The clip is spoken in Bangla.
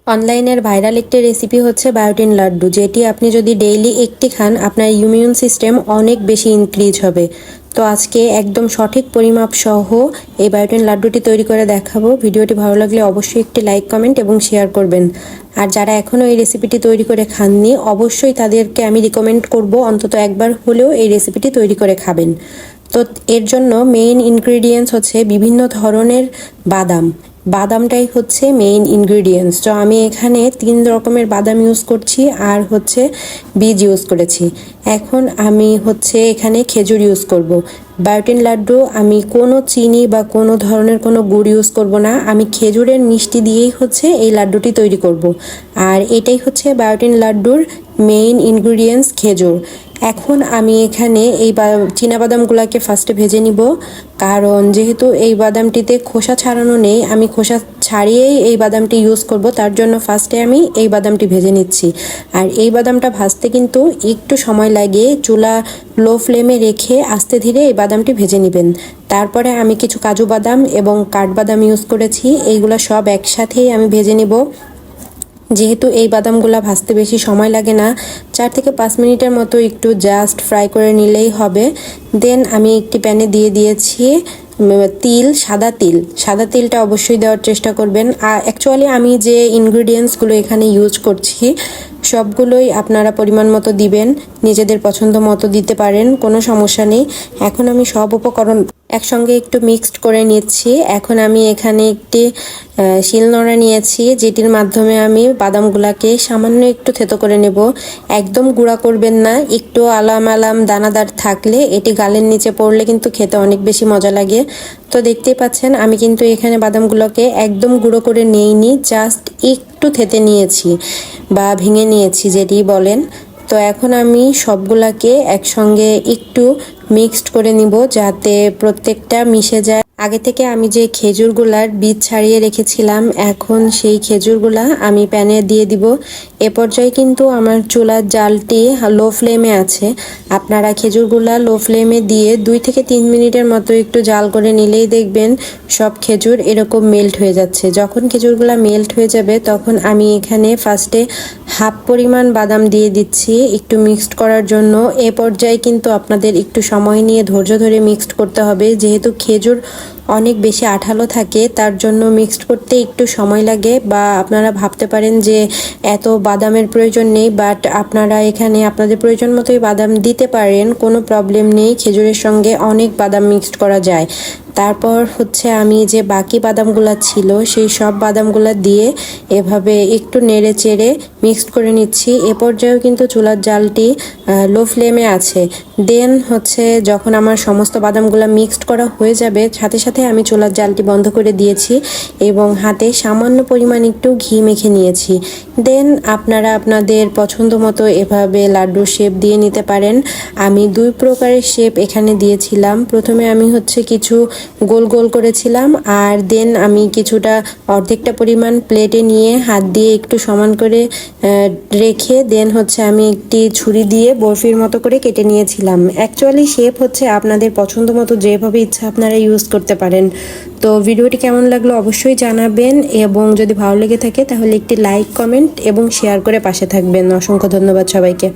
অনলাইনের ভাইরাল একটি রেসিপি হচ্ছে বায়োটিন লাড্ডু, যেটি আপনি যদি ডেইলি একটি খান আপনার ইমিউন সিস্টেম অনেক বেশি ইনক্রিজ হবে। তো আজকে একদম সঠিক পরিমাপ সহ এই বায়োটিন লাড্ডুটি তৈরি করে দেখাবো। ভিডিওটি ভালো লাগলে অবশ্যই একটি লাইক, কমেন্ট এবং শেয়ার করবেন। আর যারা এখনও এই রেসিপিটি তৈরি করে খাননি অবশ্যই তাদেরকে আমি রিকমেন্ড করব অন্তত একবার হলেও এই রেসিপিটি তৈরি করে খাবেন। তো এর জন্য মেইন ইনগ্রিডিয়েন্টস হচ্ছে বিভিন্ন ধরনের বাদামটাই হচ্ছে মেইন ইনগ্রিডিয়েন্টস। তো আমি এখানে 3 রকমের বাদাম ইউজ করছি আর হচ্ছে বীজ ইউজ করেছি। এখন আমি হচ্ছে এখানে খেজুর ইউজ করব। বায়োটিন লাড্ডু আমি কোনো চিনি বা কোনো ধরনের কোনো গুড় ইউজ করব না, আমি খেজুরের মিষ্টি দিয়েই হচ্ছে এই লাড্ডুটি তৈরি করব। আর এটাই হচ্ছে বায়োটিন লাড্ডুর মেইন ইনগ্রিডিয়েন্টস, খেজুর। এখন আমি এখানে এই চীনাবাদামগুলোকে ফার্স্টে ভেজে নিব, কারণ যেহেতু এই বাদামটিতে খোসা ছাড়ানো নেই, আমি খোসা ছাড়িয়েই এই বাদামটি ইউজ করব। তার জন্য ফার্স্টে আমি এই বাদামটি ভেজে নিচ্ছি। আর এই বাদামটা ভাজতে কিন্তু একটু সময় লাগে, চুলা লো ফ্লেমে রেখে আস্তে ধীরে এই বাদামটি ভেজে নেবেন। তারপরে আমি কিছু কাজু বাদাম এবং কাঠবাদাম ইউজ করেছি, এইগুলো সব একসাথেই আমি ভেজে নিব। যেহেতু এই বাদামগুলো ভাজতে বেশি সময় লাগে না, 4 থেকে 5 মিনিটের মতো একটু জাস্ট ফ্রাই করে নিলেই হবে। দেন আমি একটি প্যানে দিয়ে দিয়েছি সাদা তিলটা অবশ্যই দেওয়ার চেষ্টা করবেন। আর অ্যাকচুয়ালি আমি যে ইনগ্রিডিয়েন্টসগুলো এখানে ইউজ করছি সবগুলোই আপনারা পরিমাণ মতো দিবেন, নিজেদের পছন্দ মতো দিতে পারেন, কোনো সমস্যা নেই। এখন আমি সব উপকরণ একসঙ্গে একটু মিক্সড করে নিচ্ছি। এখন আমি এখানে একটি শিলনোড়া নিয়েছি, যেটির মাধ্যমে আমি বাদামগুলাকে সামান্য একটু থেতো করে নেব। একদম গুঁড়া করবেন না, একটু আলাম আলাম দানাদার থাকলে এটি গালের নিচে পড়লে কিন্তু খেতে অনেক বেশি মজা লাগে। তো দেখতেই পাচ্ছেন আমি কিন্তু এখানে বাদামগুলোকে একদম গুঁড়ো করে নেইনি, জাস্ট একটু থেতে নিয়েছি বা ভেঙে নিয়েছি যেটি বলেন। তো এখন আমি সবগুলাকে একসঙ্গে একটু মিক্সড করে নিব যাতে প্রত্যেকটা মিশে যায়। আগে থেকে আমি যে খেজুরগুলার বীজ ছাড়িয়ে রেখেছিলাম, এখন সেই খেজুরগুলা আমি প্যানে দিয়ে দিব। এ পর্যায়ে কিন্তু আমার চুলার জালটি লো ফ্লেমে আছে। আপনারা খেজুরগুলা লো ফ্লেমে দিয়ে 2 থেকে 3 মিনিটের মতো একটু জাল করে নিলেই দেখবেন সব খেজুর এরকম মেল্ট হয়ে যাচ্ছে। যখন খেজুরগুলা মেল্ট হয়ে যাবে তখন আমি এখানে ফার্স্টে হাফ পরিমাণ বাদাম দিয়ে দিচ্ছি একটু মিক্সড করার জন্য। এ পর্যায়ে কিন্তু আপনাদের একটু সময় নিয়ে ধৈর্য ধরে মিক্সড করতে হবে, যেহেতু খেজুর অনেক বেশি আঠালো থাকে, তার জন্য মিক্সড করতে একটু সময় লাগে। বা আপনারা ভাবতে পারেন যে এত বাদামের প্রয়োজন নেই, বাট আপনারা এখানে আপনাদের প্রয়োজন মতোই বাদাম দিতে পারেন, কোনো প্রবলেম নেই। খেজুরের সঙ্গে অনেক বাদাম মিক্সড করা যায়। তারপর হচ্ছে আমি যে বাকি বাদামগুলো ছিল সেই সব বাদামগুলো দিয়ে এভাবে একটু নেড়ে চেড়ে মিক্সড করে নিচ্ছি। এ পর্যায়েও কিন্তু চুলার জালটি লো ফ্লেমে আছে। দেন হচ্ছে যখন আমার সমস্ত বাদামগুলো মিক্সড করা হয়ে যাবে, সাথে সাথে আমি চুলার জালটি বন্ধ করে দিয়েছি এবং হাতে সামান্য পরিমাণ একটু ঘি মেখে নিয়েছি। দেন আপনারা আপনাদের পছন্দ মতো এভাবে লাড্ডুর শেপ দিয়ে নিতে পারেন। আমি 2 প্রকারের শেপ এখানে দিয়েছিলাম। প্রথমে আমি হচ্ছে কিছু গোল গোল করেছিলাম, আর দেন আমি কিছুটা অর্ধেকটা পরিমাণ প্লেটে নিয়ে হাত দিয়ে একটু সমান করে রেখে দেন হচ্ছে আমি একটি ছুরি দিয়ে বরফির মতো করে কেটে নিয়েছিলাম। অ্যাকচুয়ালি শেপ হচ্ছে আপনাদের পছন্দ মতো যেভাবে ইচ্ছা আপনারা ইউজ করতে পারেন। তো ভিডিওটি কেমন লাগলো অবশ্যই জানাবেন, এবং যদি ভালো লেগে থাকে তাহলে একটি লাইক, কমেন্ট এবং শেয়ার করে পাশে থাকবেন। অসংখ্য ধন্যবাদ সবাইকে।